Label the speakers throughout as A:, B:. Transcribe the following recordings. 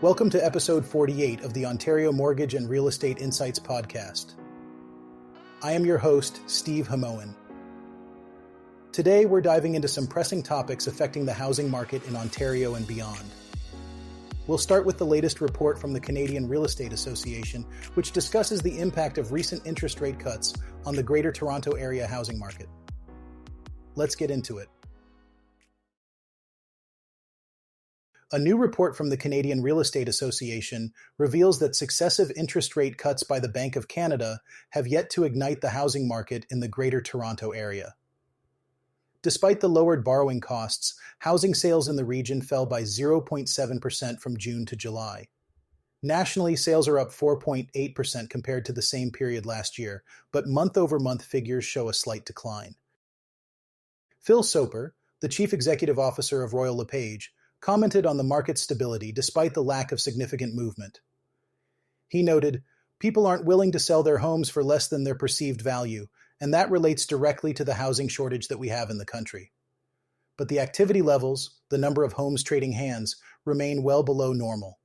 A: Welcome to episode 48 of the Ontario Mortgage and Real Estate Insights podcast. I am your host, Steve Hamoen. Today, we're diving into some pressing topics affecting the housing market in Ontario and beyond. We'll start with the latest report from the Canadian Real Estate Association, which discusses the impact of recent interest rate cuts on the Greater Toronto Area housing market. Let's get into it. A new report from the Canadian Real Estate Association reveals that successive interest rate cuts by the Bank of Canada have yet to ignite the housing market in the Greater Toronto Area. Despite the lowered borrowing costs, housing sales in the region fell by 0.7% from June to July. Nationally, sales are up 4.8% compared to the same period last year, but month-over-month figures show a slight decline. Phil Soper, the Chief Executive Officer of Royal LePage, commented on the market stability despite the lack of significant movement. He noted, "People aren't willing to sell their homes for less than their perceived value, and that relates directly to the housing shortage that we have in the country. But the activity levels, the number of homes trading hands, remain well below normal."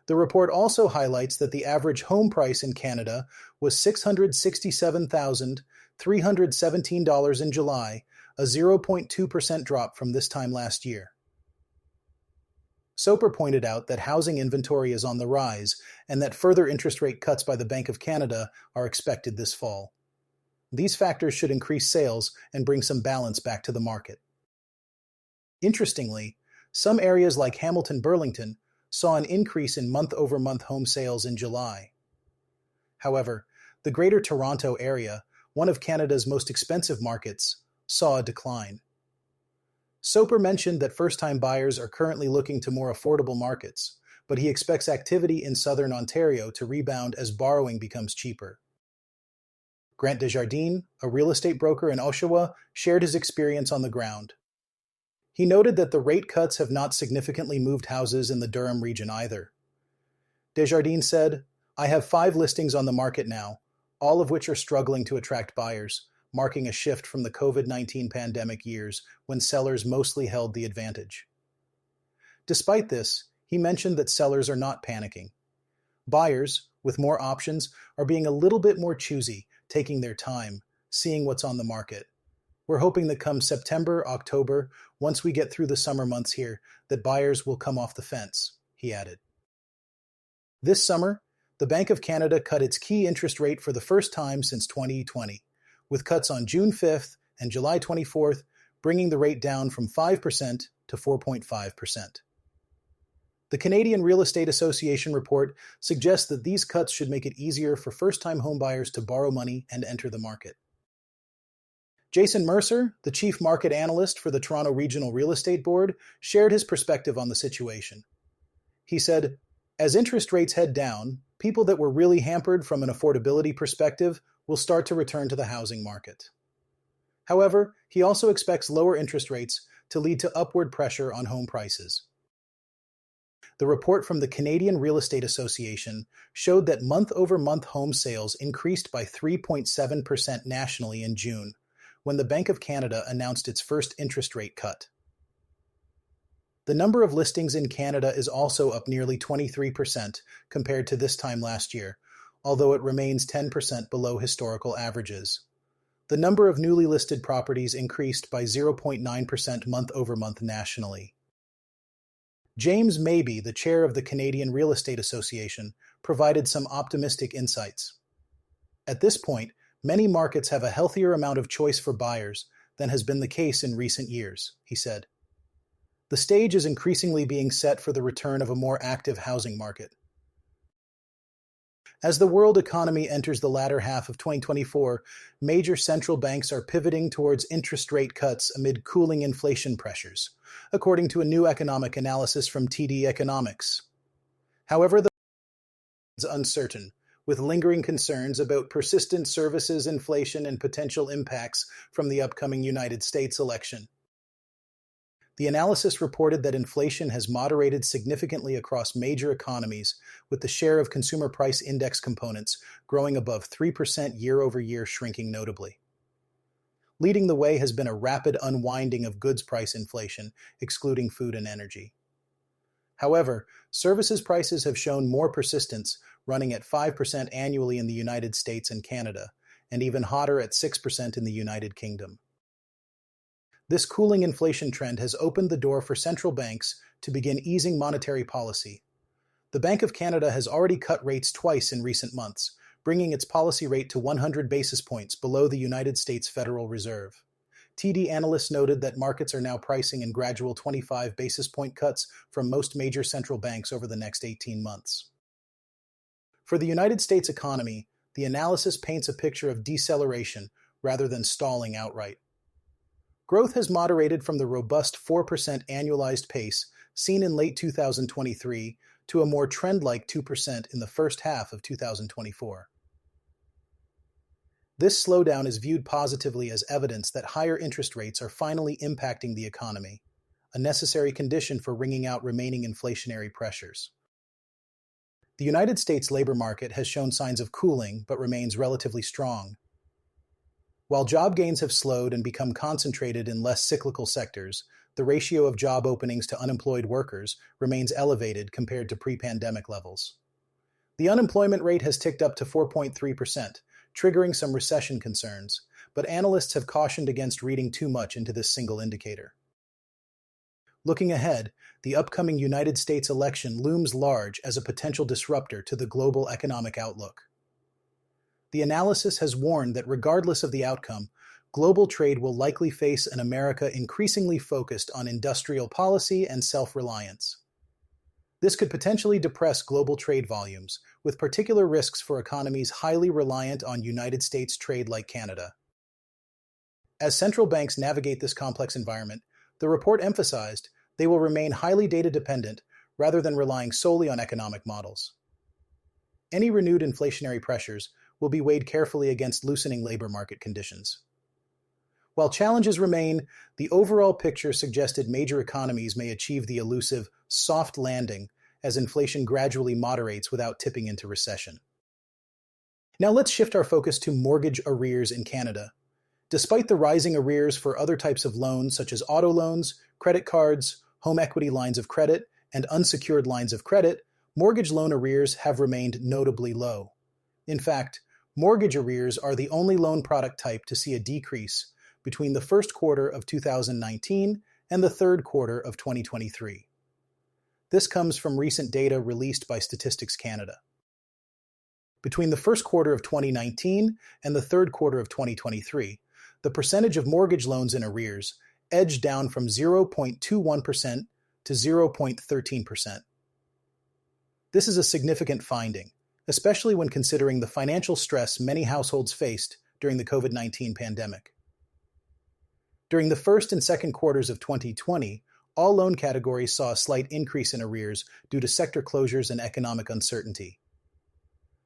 A: The report also highlights that the average home price in Canada was $667,317 in July, a 0.2% drop from this time last year. Soper pointed out that housing inventory is on the rise and that further interest rate cuts by the Bank of Canada are expected this fall. These factors should increase sales and bring some balance back to the market. Interestingly, some areas like Hamilton-Burlington saw an increase in month-over-month home sales in July. However, the Greater Toronto Area, one of Canada's most expensive markets, saw a decline. Soper mentioned that first-time buyers are currently looking to more affordable markets, but he expects activity in southern Ontario to rebound as borrowing becomes cheaper. Grant Desjardins, a real estate broker in Oshawa, shared his experience on the ground. He noted that the rate cuts have not significantly moved houses in the Durham region either. Desjardins said, "I have 5 listings on the market now, all of which are struggling to attract buyers, marking a shift from the COVID-19 pandemic years when sellers mostly held the advantage." Despite this, he mentioned that sellers are not panicking. Buyers, with more options, are being a little bit more choosy, taking their time, seeing what's on the market. "We're hoping that come September, October, once we get through the summer months here, that buyers will come off the fence," he added. This summer, the Bank of Canada cut its key interest rate for the first time since 2020. With cuts on June 5th and July 24th, bringing the rate down from 5% to 4.5%. The Canadian Real Estate Association report suggests that these cuts should make it easier for first-time homebuyers to borrow money and enter the market. Jason Mercer, the chief market analyst for the Toronto Regional Real Estate Board, shared his perspective on the situation. He said, "As interest rates head down, people that were really hampered from an affordability perspective will start to return to the housing market." However, he also expects lower interest rates to lead to upward pressure on home prices. The report from the Canadian Real Estate Association showed that month-over-month home sales increased by 3.7% nationally in June, when the Bank of Canada announced its first interest rate cut. The number of listings in Canada is also up nearly 23% compared to this time last year, although it remains 10% below historical averages. The number of newly listed properties increased by 0.9% month-over-month nationally. James Mabey, the chair of the Canadian Real Estate Association, provided some optimistic insights. "At this point, many markets have a healthier amount of choice for buyers than has been the case in recent years," he said. "The stage is increasingly being set for the return of a more active housing market." As the world economy enters the latter half of 2024, major central banks are pivoting towards interest rate cuts amid cooling inflation pressures, according to a new economic analysis from TD Economics. However, the is uncertain, with lingering concerns about persistent services inflation and potential impacts from the upcoming United States election. The analysis reported that inflation has moderated significantly across major economies, with the share of consumer price index components growing above 3% year-over-year, shrinking notably. Leading the way has been a rapid unwinding of goods price inflation, excluding food and energy. However, services prices have shown more persistence, running at 5% annually in the United States and Canada, and even hotter at 6% in the United Kingdom. This cooling inflation trend has opened the door for central banks to begin easing monetary policy. The Bank of Canada has already cut rates twice in recent months, bringing its policy rate to 100 basis points below the United States Federal Reserve. TD analysts noted that markets are now pricing in gradual 25 basis point cuts from most major central banks over the next 18 months. For the United States economy, the analysis paints a picture of deceleration rather than stalling outright. Growth has moderated from the robust 4% annualized pace seen in late 2023 to a more trend-like 2% in the first half of 2024. This slowdown is viewed positively as evidence that higher interest rates are finally impacting the economy, a necessary condition for wringing out remaining inflationary pressures. The United States labor market has shown signs of cooling but remains relatively strong. While job gains have slowed and become concentrated in less cyclical sectors, the ratio of job openings to unemployed workers remains elevated compared to pre-pandemic levels. The unemployment rate has ticked up to 4.3%, triggering some recession concerns, but analysts have cautioned against reading too much into this single indicator. Looking ahead, the upcoming United States election looms large as a potential disruptor to the global economic outlook. The analysis has warned that regardless of the outcome, global trade will likely face an America increasingly focused on industrial policy and self-reliance. This could potentially depress global trade volumes, with particular risks for economies highly reliant on United States trade like Canada. As central banks navigate this complex environment, the report emphasized they will remain highly data-dependent rather than relying solely on economic models. Any renewed inflationary pressures will be weighed carefully against loosening labor market conditions. While challenges remain, the overall picture suggested major economies may achieve the elusive soft landing as inflation gradually moderates without tipping into recession. Now let's shift our focus to mortgage arrears in Canada. Despite the rising arrears for other types of loans such as auto loans, credit cards, home equity lines of credit, and unsecured lines of credit, mortgage loan arrears have remained notably low. In fact, mortgage arrears are the only loan product type to see a decrease between the first quarter of 2019 and the third quarter of 2023. This comes from recent data released by Statistics Canada. Between the first quarter of 2019 and the third quarter of 2023, the percentage of mortgage loans in arrears edged down from 0.21% to 0.13%. This is a significant finding, especially when considering the financial stress many households faced during the COVID-19 pandemic. During the first and second quarters of 2020, all loan categories saw a slight increase in arrears due to sector closures and economic uncertainty.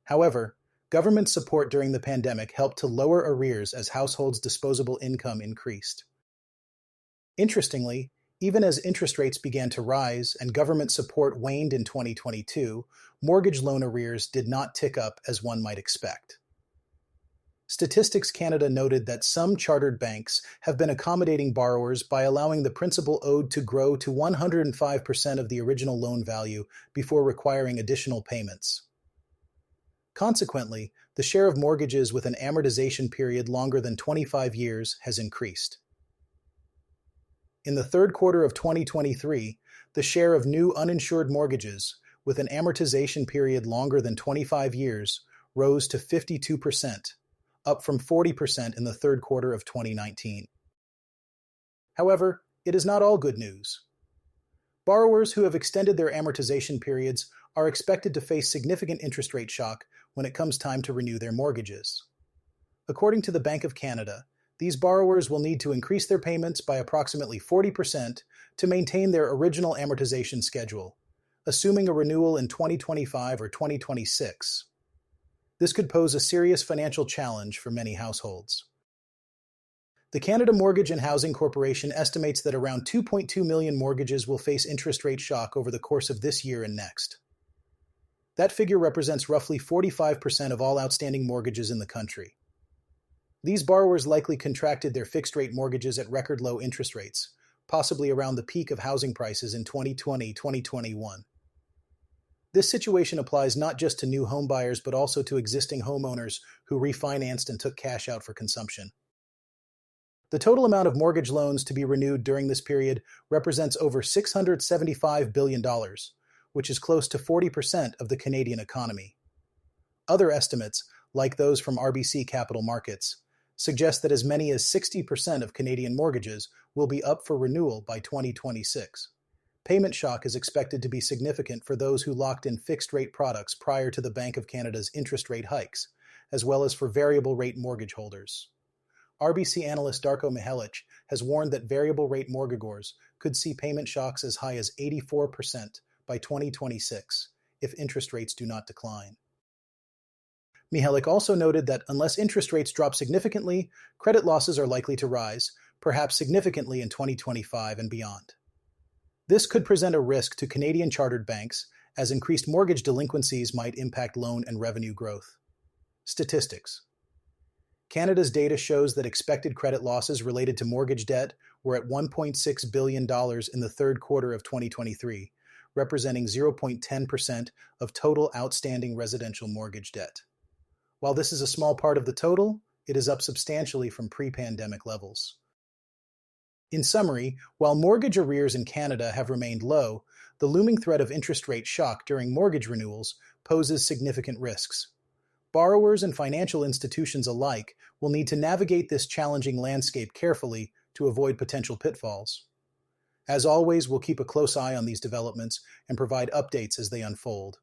A: However, government support during the pandemic helped to lower arrears as households' disposable income increased. Interestingly, even as interest rates began to rise and government support waned in 2022, mortgage loan arrears did not tick up as one might expect. Statistics Canada noted that some chartered banks have been accommodating borrowers by allowing the principal owed to grow to 105% of the original loan value before requiring additional payments. Consequently, the share of mortgages with an amortization period longer than 25 years has increased. In the third quarter of 2023, the share of new uninsured mortgages with an amortization period longer than 25 years rose to 52%, up from 40% in the third quarter of 2019. However, it is not all good news. Borrowers who have extended their amortization periods are expected to face significant interest rate shock when it comes time to renew their mortgages. According to the Bank of Canada, these borrowers will need to increase their payments by approximately 40% to maintain their original amortization schedule, assuming a renewal in 2025 or 2026. This could pose a serious financial challenge for many households. The Canada Mortgage and Housing Corporation estimates that around 2.2 million mortgages will face interest rate shock over the course of this year and next. That figure represents roughly 45% of all outstanding mortgages in the country. These borrowers likely contracted their fixed-rate mortgages at record low interest rates, possibly around the peak of housing prices in 2020-2021. This situation applies not just to new homebuyers but also to existing homeowners who refinanced and took cash out for consumption. The total amount of mortgage loans to be renewed during this period represents over $675 billion, which is close to 40% of the Canadian economy. Other estimates, like those from RBC Capital Markets, suggest that as many as 60% of Canadian mortgages will be up for renewal by 2026. Payment shock is expected to be significant for those who locked in fixed-rate products prior to the Bank of Canada's interest rate hikes, as well as for variable-rate mortgage holders. RBC analyst Darko Mihelic has warned that variable-rate mortgagors could see payment shocks as high as 84% by 2026 if interest rates do not decline. Mihelic also noted that unless interest rates drop significantly, credit losses are likely to rise, perhaps significantly in 2025 and beyond. This could present a risk to Canadian chartered banks, as increased mortgage delinquencies might impact loan and revenue growth. Statistics. Canada's data shows that expected credit losses related to mortgage debt were at $1.6 billion in the third quarter of 2023, representing 0.10% of total outstanding residential mortgage debt. While this is a small part of the total, it is up substantially from pre-pandemic levels. In summary, while mortgage arrears in Canada have remained low, the looming threat of interest rate shock during mortgage renewals poses significant risks. Borrowers and financial institutions alike will need to navigate this challenging landscape carefully to avoid potential pitfalls. As always, we'll keep a close eye on these developments and provide updates as they unfold.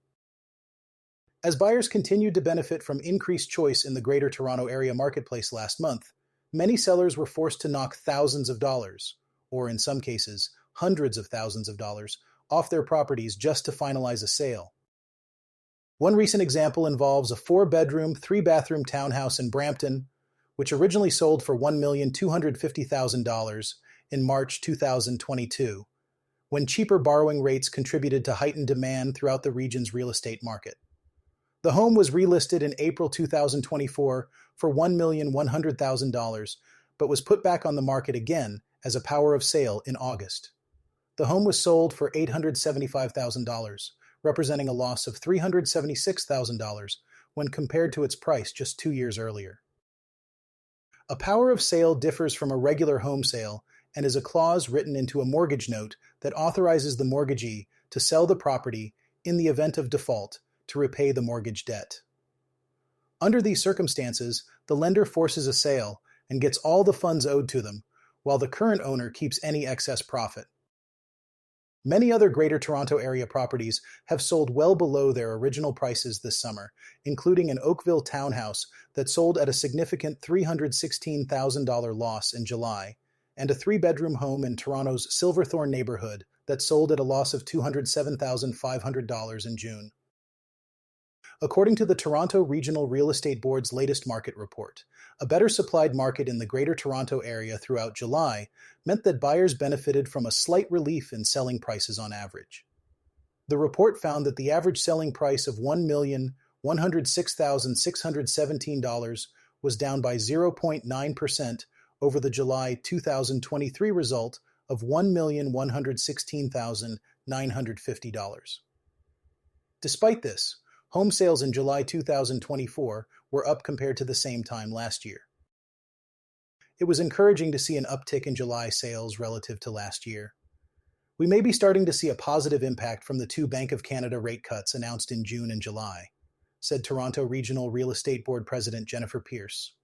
A: As buyers continued to benefit from increased choice in the Greater Toronto Area marketplace last month, many sellers were forced to knock thousands of dollars, or in some cases, hundreds of thousands of dollars, off their properties just to finalize a sale. One recent example involves a 4-bedroom, 3-bathroom townhouse in Brampton, which originally sold for $1,250,000 in March 2022, when cheaper borrowing rates contributed to heightened demand throughout the region's real estate market. The home was relisted in April 2024 for $1,100,000, but was put back on the market again as a power of sale in August. The home was sold for $875,000, representing a loss of $376,000 when compared to its price just 2 years earlier. A power of sale differs from a regular home sale and is a clause written into a mortgage note that authorizes the mortgagee to sell the property in the event of default to repay the mortgage debt. Under these circumstances, the lender forces a sale and gets all the funds owed to them, while the current owner keeps any excess profit. Many other Greater Toronto Area properties have sold well below their original prices this summer, including an Oakville townhouse that sold at a significant $316,000 loss in July, and a 3-bedroom home in Toronto's Silverthorne neighborhood that sold at a loss of $207,500 in June. According to the Toronto Regional Real Estate Board's latest market report, a better supplied market in the Greater Toronto Area throughout July meant that buyers benefited from a slight relief in selling prices on average. The report found that the average selling price of $1,106,617 was down by 0.9% over the July 2023 result of $1,116,950. Despite this, home sales in July 2024 were up compared to the same time last year. It was encouraging to see an uptick in July sales relative to last year. We may be starting to see a positive impact from the 2 Bank of Canada rate cuts announced in June and July, said Toronto Regional Real Estate Board President Jennifer Pierce.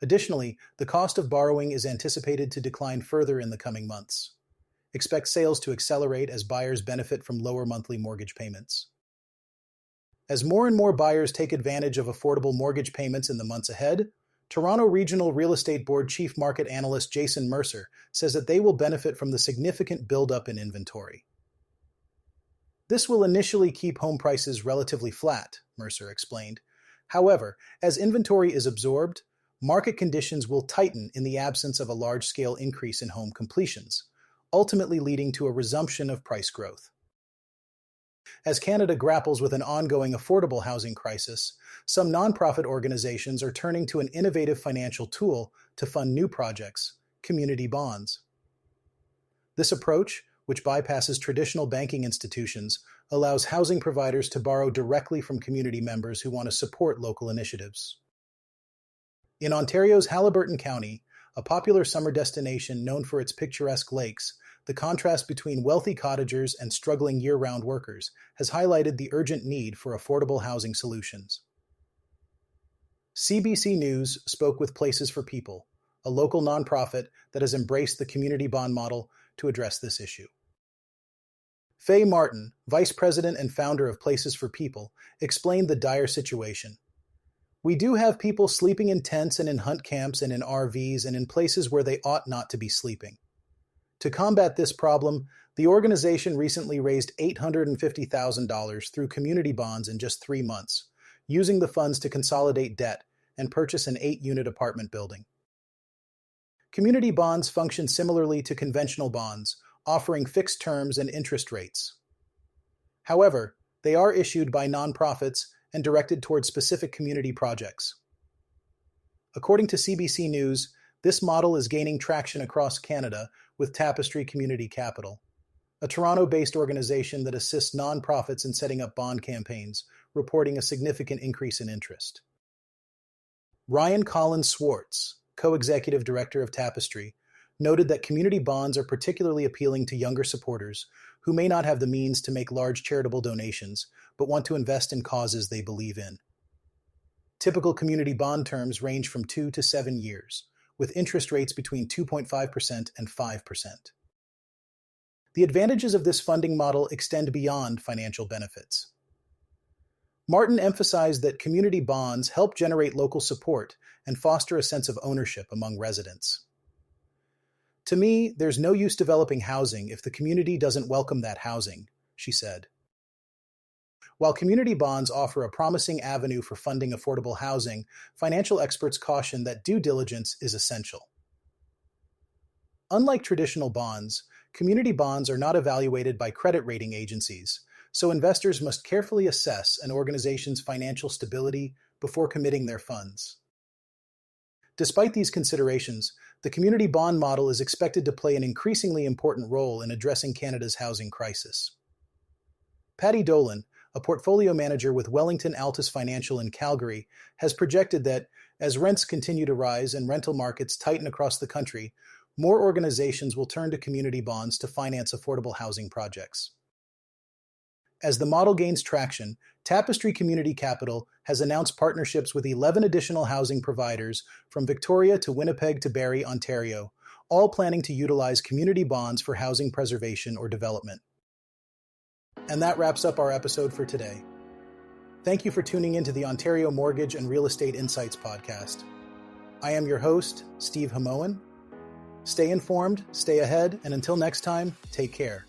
A: Additionally, the cost of borrowing is anticipated to decline further in the coming months. Expect sales to accelerate as buyers benefit from lower monthly mortgage payments. As more and more buyers take advantage of affordable mortgage payments in the months ahead, Toronto Regional Real Estate Board Chief Market Analyst Jason Mercer says that they will benefit from the significant buildup in inventory. This will initially keep home prices relatively flat, Mercer explained. However, as inventory is absorbed, market conditions will tighten in the absence of a large-scale increase in home completions, ultimately leading to a resumption of price growth. As Canada grapples with an ongoing affordable housing crisis, some nonprofit organizations are turning to an innovative financial tool to fund new projects: community bonds. This approach, which bypasses traditional banking institutions, allows housing providers to borrow directly from community members who want to support local initiatives. In Ontario's Haliburton County, a popular summer destination known for its picturesque lakes, the contrast between wealthy cottagers and struggling year-round workers has highlighted the urgent need for affordable housing solutions. CBC News spoke with Places for People, a local nonprofit that has embraced the community bond model to address this issue. Faye Martin, vice president and founder of Places for People, explained the dire situation. We do have people sleeping in tents and in hunt camps and in RVs and in places where they ought not to be sleeping. To combat this problem, the organization recently raised $850,000 through community bonds in just 3 months, using the funds to consolidate debt and purchase an 8-unit apartment building. Community bonds function similarly to conventional bonds, offering fixed terms and interest rates. However, they are issued by nonprofits and directed toward specific community projects. According to CBC News, this model is gaining traction across Canada with Tapestry Community Capital, a Toronto-based organization that assists nonprofits in setting up bond campaigns, reporting a significant increase in interest. Ryan Collins Swartz, co-executive director of Tapestry, noted that community bonds are particularly appealing to younger supporters who may not have the means to make large charitable donations but want to invest in causes they believe in. Typical community bond terms range from 2 to 7 years, with interest rates between 2.5% and 5%. The advantages of this funding model extend beyond financial benefits. Martin emphasized that community bonds help generate local support and foster a sense of ownership among residents. To me, there's no use developing housing if the community doesn't welcome that housing, she said. While community bonds offer a promising avenue for funding affordable housing, financial experts caution that due diligence is essential. Unlike traditional bonds, community bonds are not evaluated by credit rating agencies, so investors must carefully assess an organization's financial stability before committing their funds. Despite these considerations, the community bond model is expected to play an increasingly important role in addressing Canada's housing crisis. Patty Dolan, a portfolio manager with Wellington Altus Financial in Calgary, has projected that, as rents continue to rise and rental markets tighten across the country, more organizations will turn to community bonds to finance affordable housing projects. As the model gains traction, Tapestry Community Capital has announced partnerships with 11 additional housing providers from Victoria to Winnipeg to Barrie, Ontario, all planning to utilize community bonds for housing preservation or development. And that wraps up our episode for today. Thank you for tuning into the Ontario Mortgage and Real Estate Insights podcast. I am your host, Steve Hamoan. Stay informed, stay ahead, and until next time, take care.